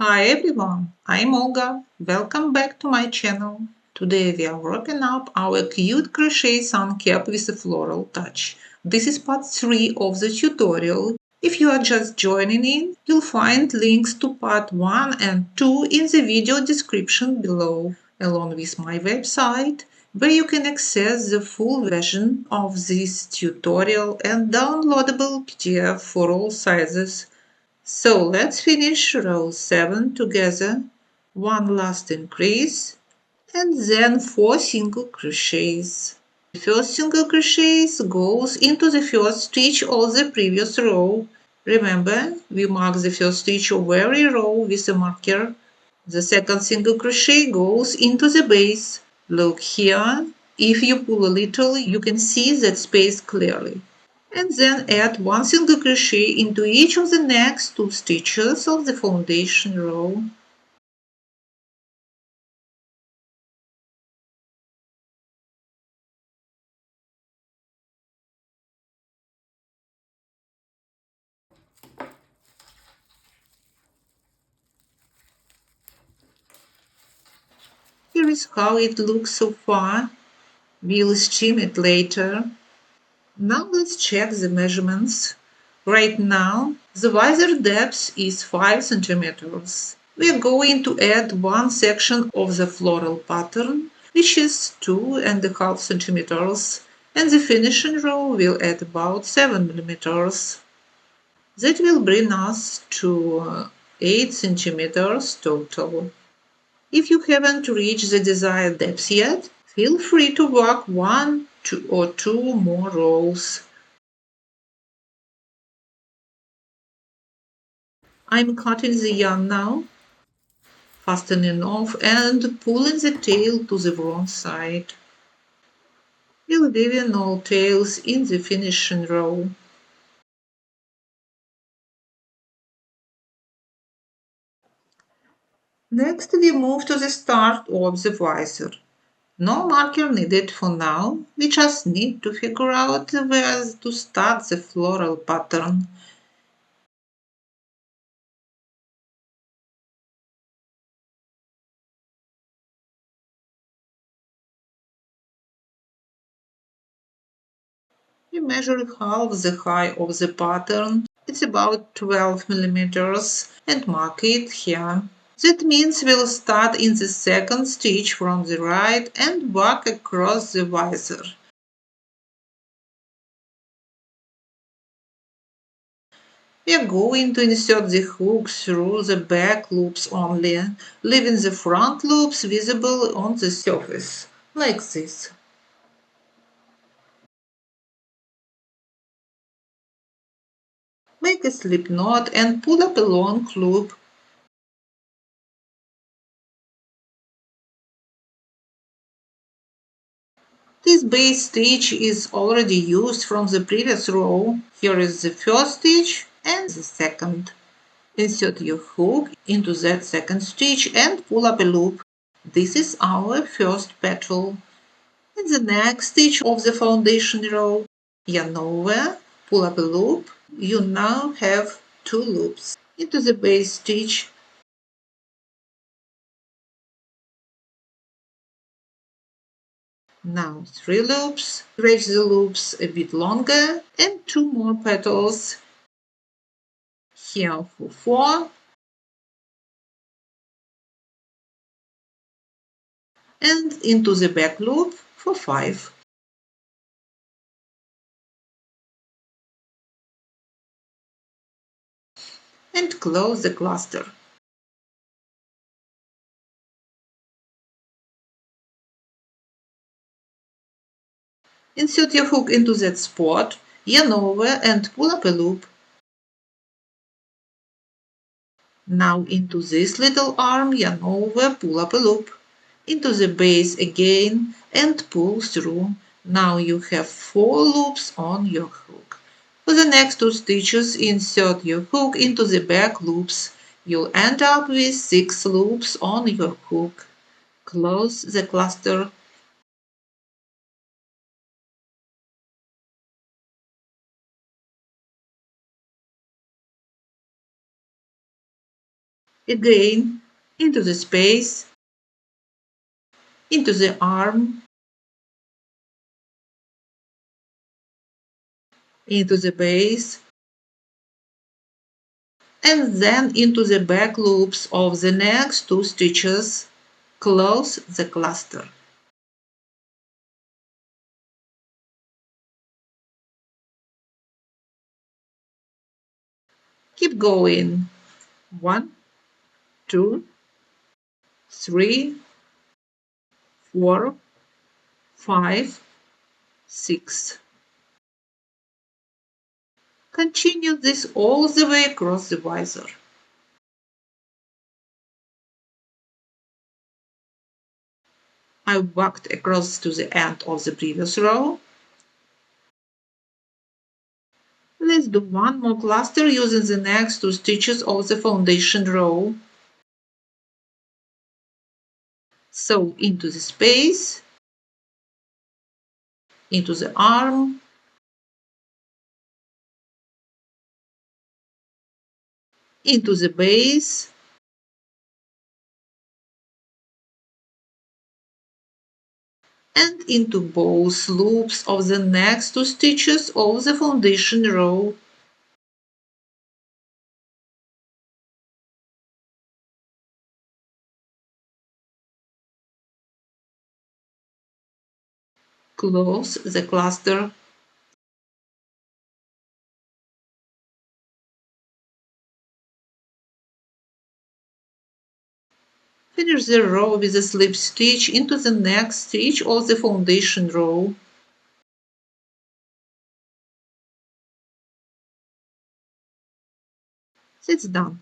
Hi everyone, I'm Olga. Welcome back to my channel. Today we are wrapping up our cute crochet sun cap with a floral touch. This is part 3 of the tutorial. If you are just joining in, you'll find links to part 1 and 2 in the video description below, along with my website, where you can access the full version of this tutorial and downloadable PDF for all sizes. So let's finish row 7 together, one last increase, and then 4 single crochets. The first single crochet goes into the first stitch of the previous row. Remember, we mark the first stitch of every row with a marker. The second single crochet goes into the base. Look here. If you pull a little, you can see that space clearly. And then add one single crochet into each of the next 2 stitches of the foundation row. Here is how it looks so far. We'll steam it later. Now let's check the measurements. Right now, the visor depth is 5 centimeters. We are going to add one section of the floral pattern, which is 2.5 centimeters, and the finishing row will add about 7 millimeters. That will bring us to 8 centimeters total. If you haven't reached the desired depth yet, feel free to work or two more rows. I'm cutting the yarn now, fastening off and pulling the tail to the wrong side. We'll weaving all tails in the finishing row. Next we move to the start of the visor. No marker needed for now, we just need to figure out where to start the floral pattern. We measure half the height of the pattern, it's about 12 millimeters, and mark it here. That means we'll start in the second stitch from the right and work across the visor. We are going to insert the hook through the back loops only, leaving the front loops visible on the surface, like this. Make a slip knot and pull up a long loop. This base stitch is already used from the previous row. Here is the first stitch and the second. Insert your hook into that second stitch and pull up a loop. This is our first petal. In the next stitch of the foundation row, yarn over, pull up a loop. You now have 2 loops. Into the base stitch, now 3 loops. Stretch the loops a bit longer and 2 more petals. Here for 4 and into the back loop for 5. And close the cluster. Insert your hook into that spot, yarn over and pull up a loop. Now into this little arm, yarn over, pull up a loop. Into the base again and pull through. Now you have 4 loops on your hook. For the next 2 stitches, insert your hook into the back loops. You'll end up with 6 loops on your hook. Close the cluster. Again, into the space, into the arm, into the base, and then into the back loops of the next 2 stitches. Close the cluster. Keep going. 1, 2, 3, 4, 5, 6. Continue this all the way across the visor. I walked across to the end of the previous row. Let's do one more cluster using the next 2 stitches of the foundation row. So into the space, into the arm, into the base, and into both loops of the next 2 stitches of the foundation row. Close the cluster. Finish the row with a slip stitch into the next stitch of the foundation row. That's done.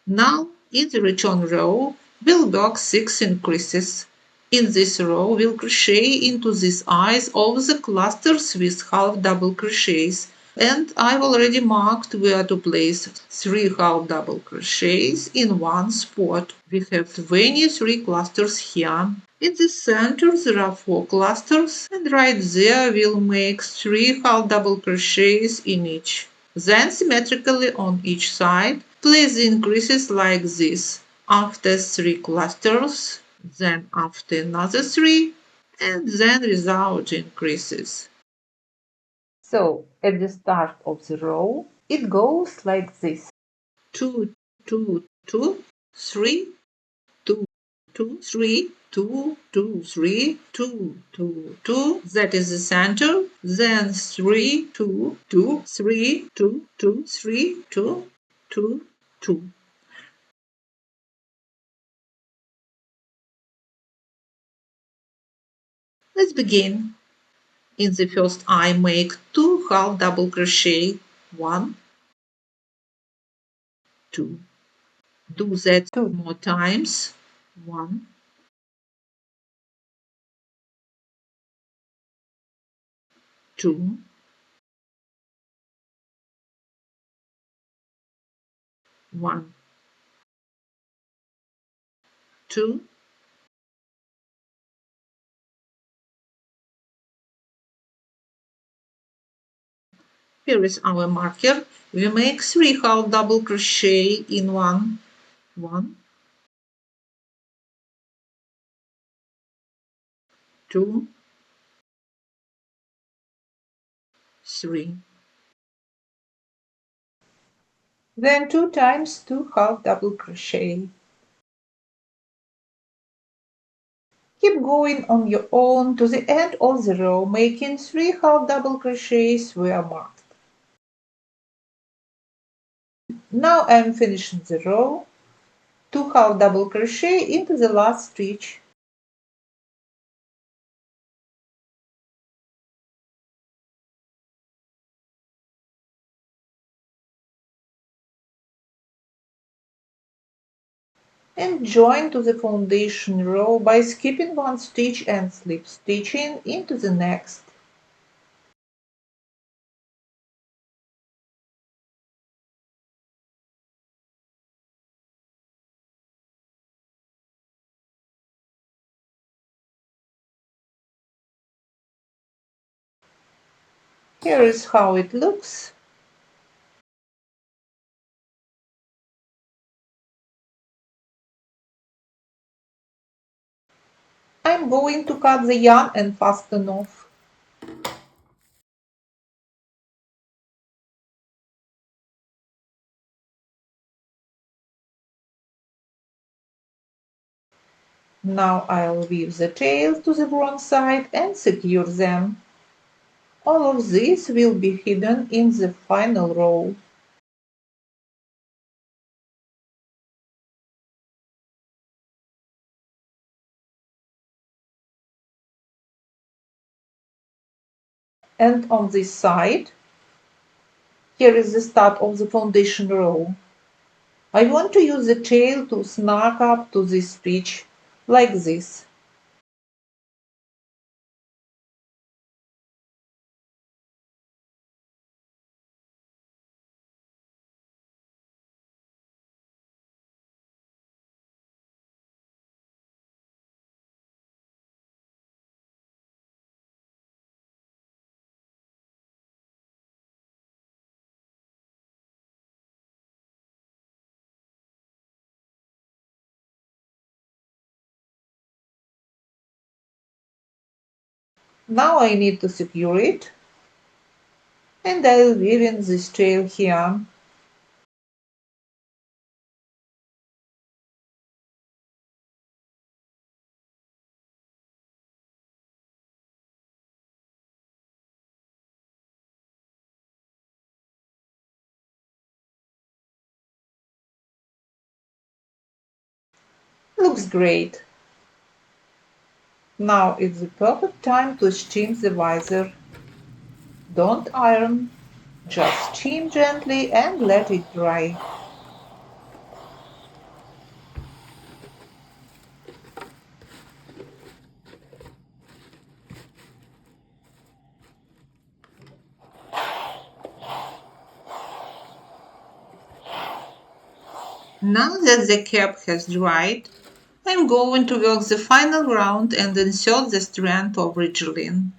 Now, in the return row, we'll work 6 increases. In this row, we'll crochet into these eyes of the clusters with half double crochets, and I've already marked where to place 3 half double crochets in one spot. We have 23 clusters here. In the center there are 4 clusters, and right there we'll make 3 half double crochets in each. Then symmetrically on each side, place the increases like this. After 3 clusters, then after another 3, and then without increases. So at the start of the row, it goes like this. 2, 2, 2, 3, 2, 2, 3, 2, 2, 3, 2, 2, 2. That is the center. Then 3, 2, 2, 3, 2, 2, 3, 2, 2, 2. Let's begin. In the first I make 2 half double crochet. 1, 2. Do that 2 more times. 1, 2, 1, 2. Here is our marker. We make 3 half double crochet in one. 1, 2, 3. Then 2 times 2 half double crochet. Keep going on your own to the end of the row, making 3 half double crochets where marked. Now I am finishing the row. 2 half double crochet into the last stitch. And join to the foundation row by skipping 1 stitch and slip stitching into the next. Here is how it looks. I'm going to cut the yarn and fasten off. Now I'll weave the tails to the wrong side and secure them. All of this will be hidden in the final row. And on this side, here is the start of the foundation row. I want to use the tail to snug up to this stitch, like this. Now I need to secure it, and I'll weave in this tail here. Looks great. Now it's the perfect time to steam the visor. Don't iron, just steam gently and let it dry. Now that the cap has dried, I'm going to work the final round and insert the strand of Ridgeline.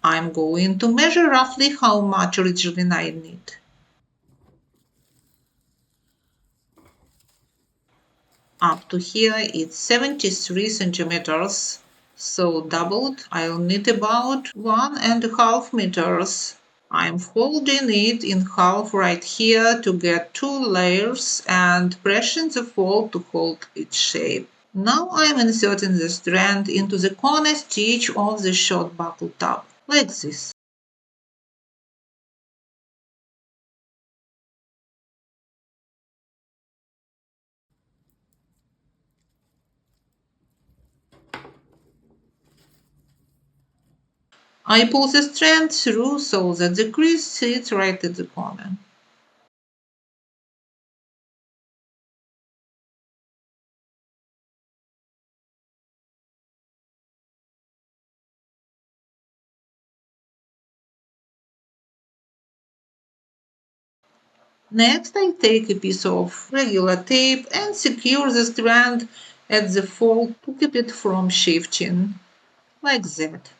I'm going to measure roughly how much Ridgeline I need. Up to here it's 73 centimeters, so doubled I'll need about 1.5 meters. I'm folding it in half right here to get 2 layers and pressing the fold to hold its shape. Now I'm inserting the strand into the corner stitch of the short buckle top, like this. I pull the strand through so that the crease sits right at the corner. Next, I take a piece of regular tape and secure the strand at the fold to keep it from shifting, like that.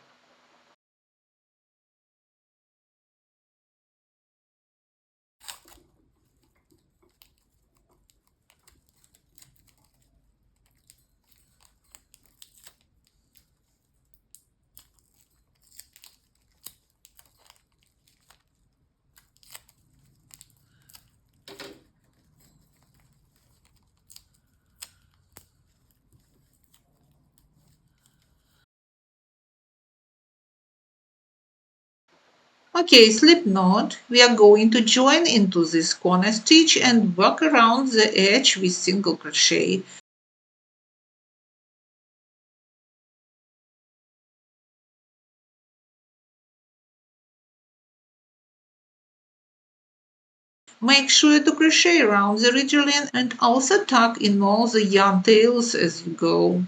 Okay, slip knot. We are going to join into this corner stitch and work around the edge with single crochet. Make sure to crochet around the ridgeline and also tuck in all the yarn tails as you go.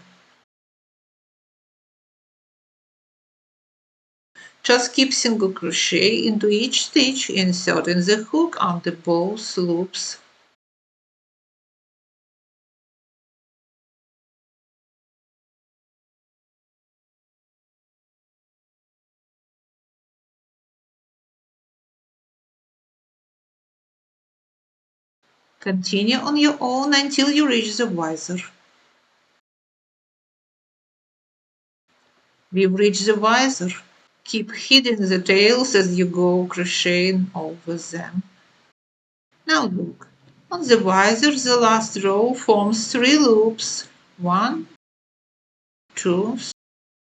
Just keep single crochet into each stitch, inserting the hook under both loops. Continue on your own until you reach the visor. We've reached the visor. Keep hitting the tails as you go crocheting over them. Now look, on the visor the last row forms 3 loops. 1, 2,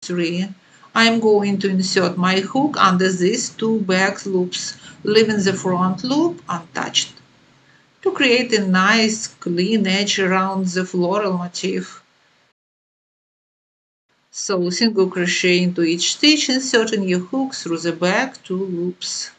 3. I'm going to insert my hook under these 2 back loops, leaving the front loop untouched, to create a nice clean edge around the floral motif. So single crochet into each stitch, inserting your hook through the back 2 loops.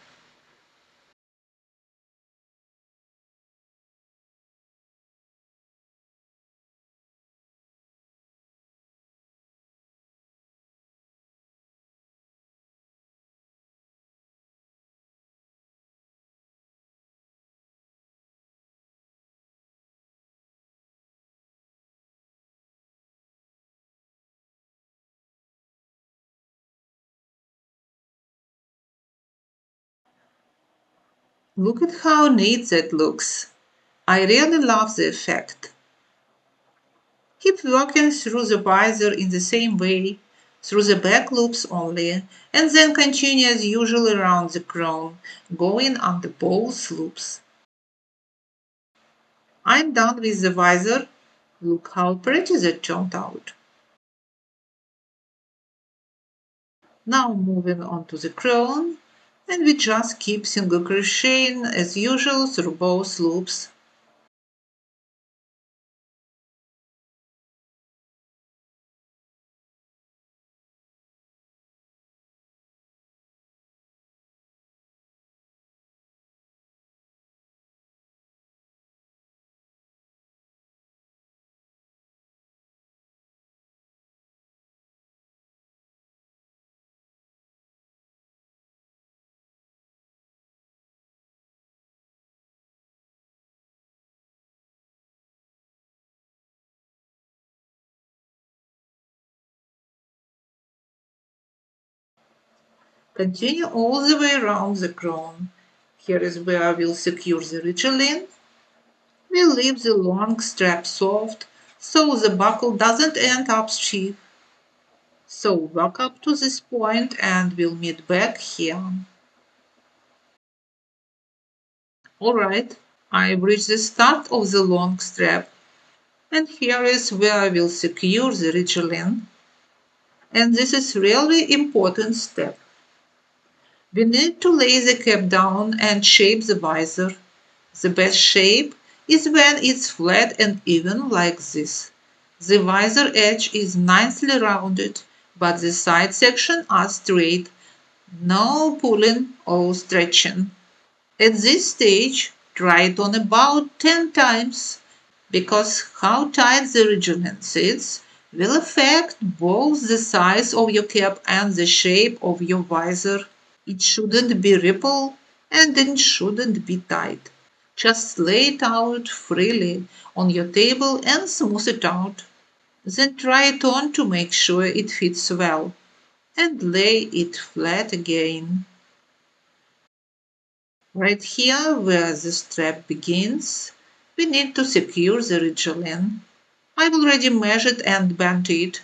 Look at how neat that looks. I really love the effect. Keep working through the visor in the same way, through the back loops only, and then continue as usual around the crown, going under both loops. I'm done with the visor. Look how pretty that turned out. Now moving on to the crown, and we just keep single crocheting as usual through both loops. Continue all the way around the crown. Here is where we'll secure the ridgeline. We'll leave the long strap soft so the buckle doesn't end up stiff. So work up to this point and we'll meet back here. Alright, I've reached the start of the long strap, and here is where we'll secure the ridgeline. And this is really important step. We need to lay the cap down and shape the visor. The best shape is when it's flat and even like this. The visor edge is nicely rounded, but the side sections are straight. No pulling or stretching. At this stage, try it on about 10 times, because how tight the ridgeline sits will affect both the size of your cap and the shape of your visor. It shouldn't be ripple and it shouldn't be tight. Just lay it out freely on your table and smooth it out. Then try it on to make sure it fits well, and lay it flat again. Right here where the strap begins, we need to secure the ridgeline. I've already measured and bent it.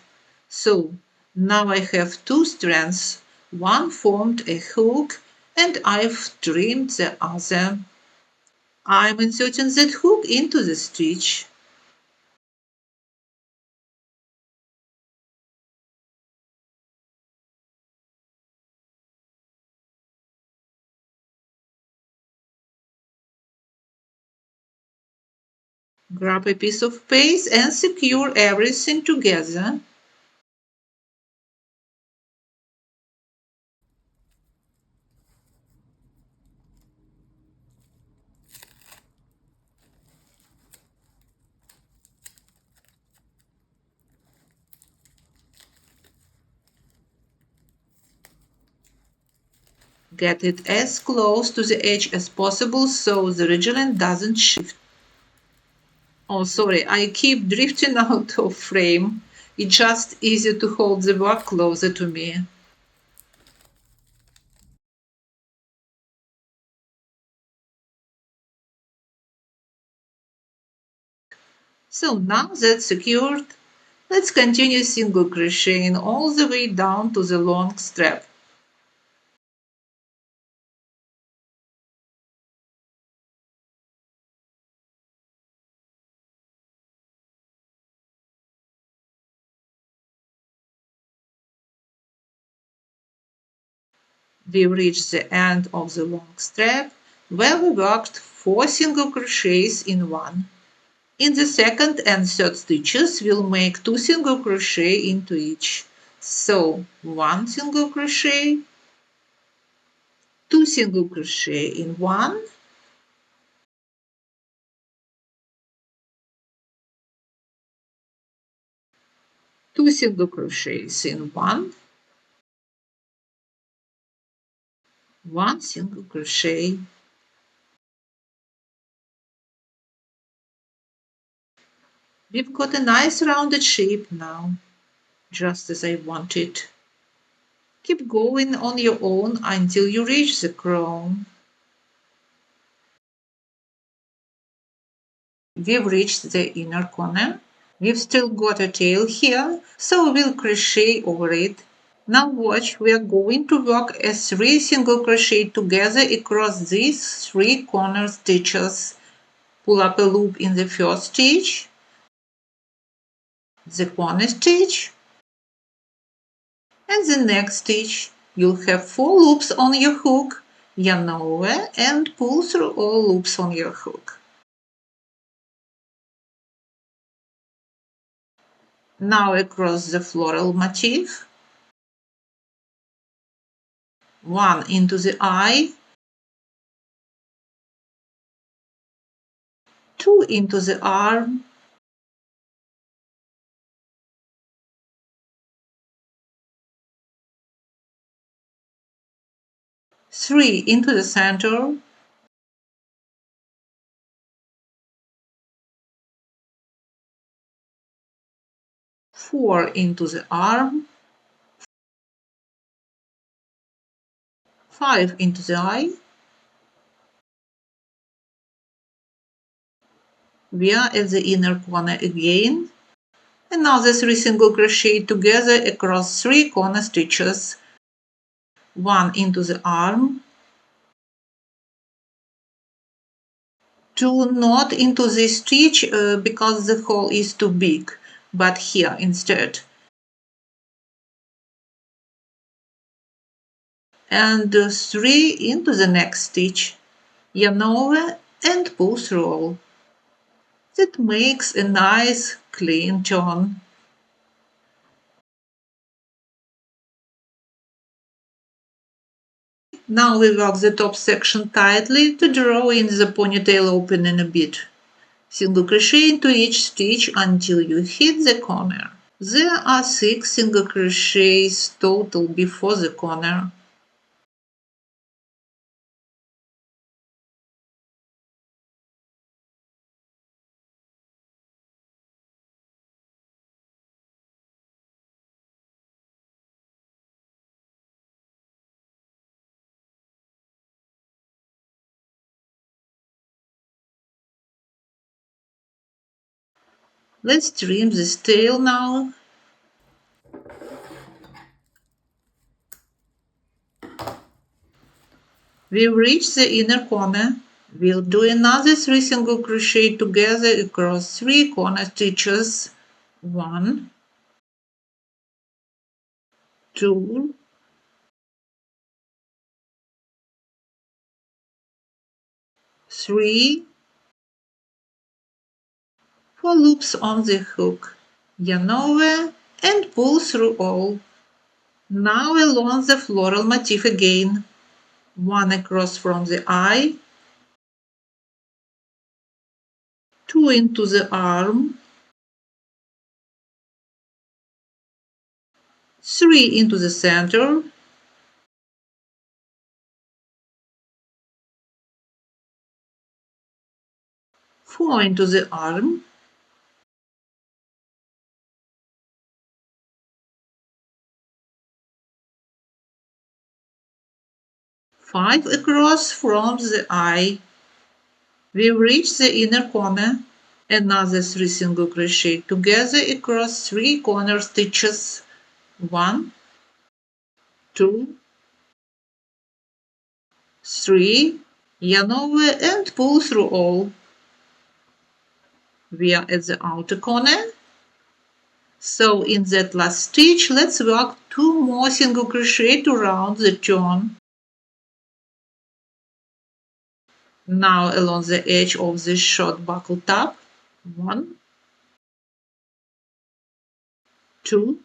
So now I have 2 strands. One formed a hook and I've trimmed the other. I'm inserting that hook into the stitch. Grab a piece of paste and secure everything together. Get it as close to the edge as possible so the ridgeline doesn't shift. Oh, sorry, I keep drifting out of frame. It's just easier to hold the work closer to me. So now that's secured, let's continue single crocheting all the way down to the long strap. We reached the end of the long strap where we worked 4 single crochets in one. In the second and third stitches, we'll make 2 single crochet into each. So 1 single crochet, 2 single crochet in one, 2 single crochets in one, 1 single crochet. We've got a nice rounded shape now, just as I want it. Keep going on your own until you reach the crown. We've reached the inner corner. We've still got a tail here, so we'll crochet over it. Now watch, we are going to work a 3 single crochet together across these 3 corner stitches. Pull up a loop in the first stitch, the corner stitch, and the next stitch. You'll have 4 loops on your hook. Yarn over and pull through all loops on your hook. Now across the floral motif, 1 into the eye, 2 into the arm, 3 into the center, 4 into the arm, 5 into the eye. We are at the inner corner again. Another 3 single crochet together across 3 corner stitches. 1 into the arm, 2 not into this stitch because the hole is too big, but here instead. And 3 into the next stitch. Yarn over and pull through all. That makes a nice clean turn. Now we work the top section tightly to draw in the ponytail opening a bit. Single crochet into each stitch until you hit the corner. There are 6 single crochets total before the corner. Let's trim this tail now. We've reached the inner corner. We'll do another 3 single crochet together across 3 corner stitches. 1, 2, 3, 4 loops on the hook. Yarn over and pull through all. Now along the floral motif again. 1 across from the eye, 2 into the arm, 3 into the center, 4 into the arm, 5 across from the eye. We reach the inner corner. Another 3 single crochet together across 3 corner stitches. 1, 2, 3. Yarn over and pull through all. We are at the outer corner. So in that last stitch, let's work 2 more single crochet to round the turn. Now along the edge of this short buckle tab, 1, 2,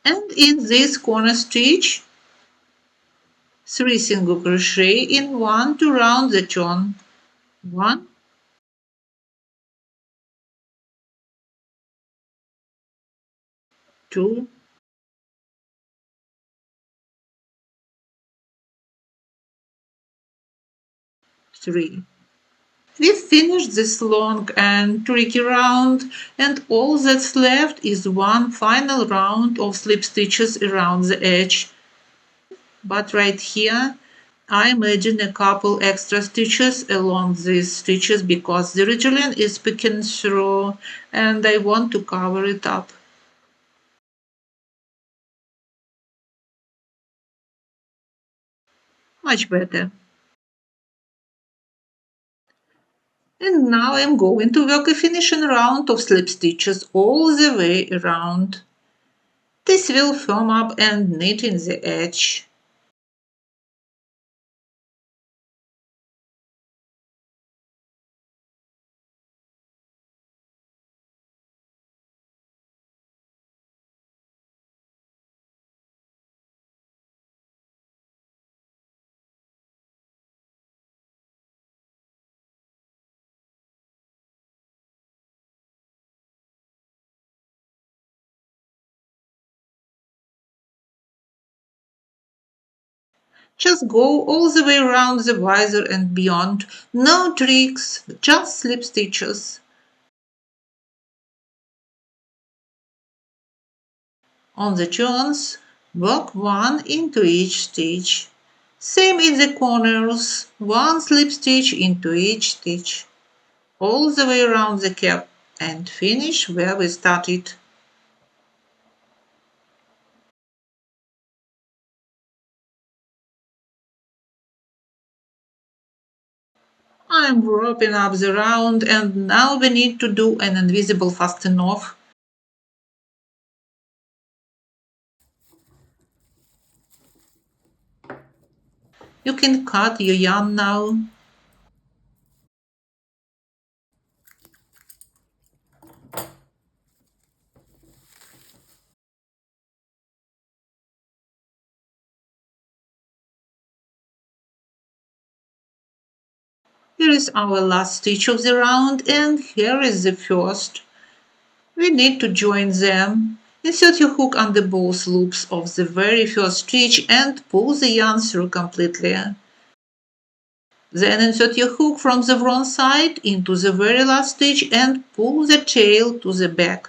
and in this corner stitch, 3 single crochet in 1 to round the turn. 1, 2, 3. We finished this long and tricky round, and all that's left is one final round of slip stitches around the edge. But right here, I imagine a couple extra stitches along these stitches because the ridgeline is peeking through and I want to cover it up. Much better. And now I'm going to work a finishing round of slip stitches all the way around. This will firm up and knit in the edge. Just go all the way around the visor and beyond. No tricks, just slip stitches. On the turns, work 1 into each stitch. Same in the corners, 1 slip stitch into each stitch. All the way around the cap and finish where we started. I'm wrapping up the round and now we need to do an invisible fasten off. You can cut your yarn now. Here is our last stitch of the round and here is the first. We need to join them. Insert your hook under both loops of the very first stitch and pull the yarn through completely. Then insert your hook from the wrong side into the very last stitch and pull the tail to the back.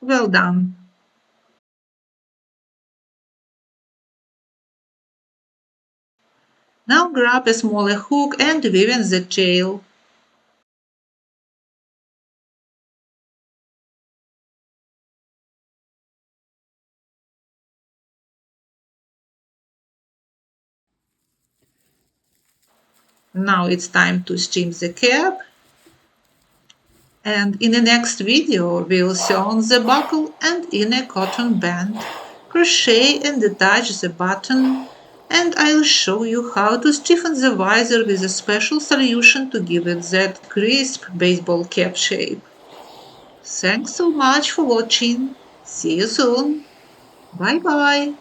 Well done. Now grab a smaller hook and weave in the tail. Now it's time to steam the cap. And in the next video we'll sew on the buckle and in a cotton band, crochet and attach the button, and I'll show you how to stiffen the visor with a special solution to give it that crisp baseball cap shape. Thanks so much for watching. See you soon. Bye bye.